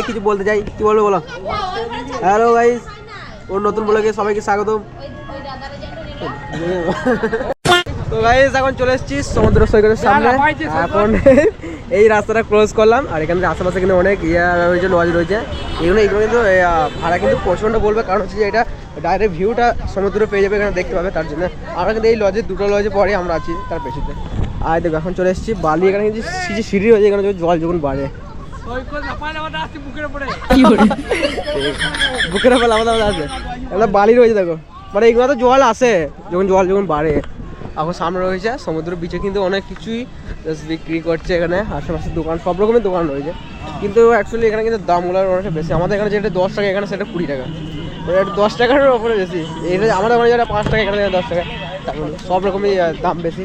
কিছু বলতে চাই, কি বলবো বলো? হ্যালো গাইস, ওর নতুন ব্লগে সবাইকে স্বাগতম। তো গাইস এখন চলে এসেছি সমুদ্র সৈকতের সামনে। এখন এই রাস্তাটা ক্লোজ করলাম, আর এখানে আশেপাশে কিন্তু অনেক রয়েছে, লজ রয়েছে। এগুলো কিন্তু ভাড়া কিন্তু প্রচণ্ড বলবে, কারণ হচ্ছে যে এটা ডাইরেক্ট ভিউটা সমুদ্র পেয়ে যাবে, এখানে দেখতে পাবে। তার জন্য আমরা কিন্তু এই লজে, দুটো লজে পরে আমরা আছি তার পেছনে। আর দেখো এখন চলে এসেছি বালি, এখানে কিন্তু সিঁড়ি হয়েছে, এখানে জল যখন বাড়ে বুকের উপর লাফাতে আছে, এগুলো বালি রয়েছে দেখো। মানে এগুলো তো জল আসে যখন বাড়ে। এখন সামনে রয়েছে সমুদ্র বিচে কিন্তু অনেক কিছুই বিক্রি করছে, এখানে আশেপাশে দোকান, সব রকমের দোকান রয়েছে। কিন্তু অ্যাকচুয়ালি এখানে কিন্তু দামগুলো অনেকটা বেশি। আমাদের এখানে যেটা 10 টাকা, এখানে সেটা 20 টাকা, 10 টাকার ওপরে বেশি। এটা আমাদের ওখানে যেটা 5 টাকা, এখানে 10 টাকা। তারপরে সব রকমই দাম বেশি।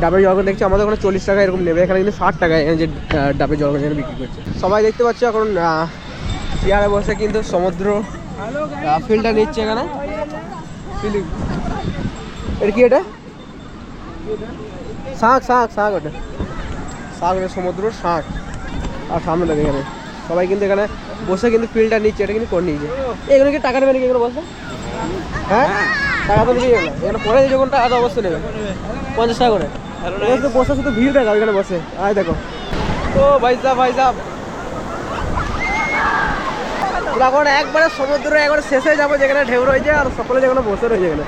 ডাবের জল দেখছি আমাদের ওখানে 40 টাকা এরকম নেবে, এখানে কিন্তু 60 টাকা এখানে যে ডাবের জল বিক্রি করছে। সবাই দেখতে পাচ্ছ এখন চেয়ারে বসে কিন্তু সমুদ্র ফিলটা নিচ্ছে এখানে। এটা কি? এটা শাঁখ ওটা শাঁখ, ওটা সমুদ্র শাঁখ। আর সামনে লাগে এখানে সবাই কিন্তু এখানে বসে কিন্তু ফিলটা নিচ্ছে, এটা কিন্তু করে নিয়েছে। এগুলো কি টাকা নেবে নাকি এগুলো বসে? হ্যাঁ, টাকা তো নিয়ে গেলো এখানে পরে যখন টাকা তো অবশ্যই নেবে, 50 টাকা করে বসে, শুধু ভিড় দেখা এখানে বসে। আয় দেখো তো ভাই সাহেব এখন একবারে সমুদ্র একবারে শেষে যাবো, যেখানে ঢেউ রয়েছে আর সকলে যেখানে বসে রয়েছে এখানে।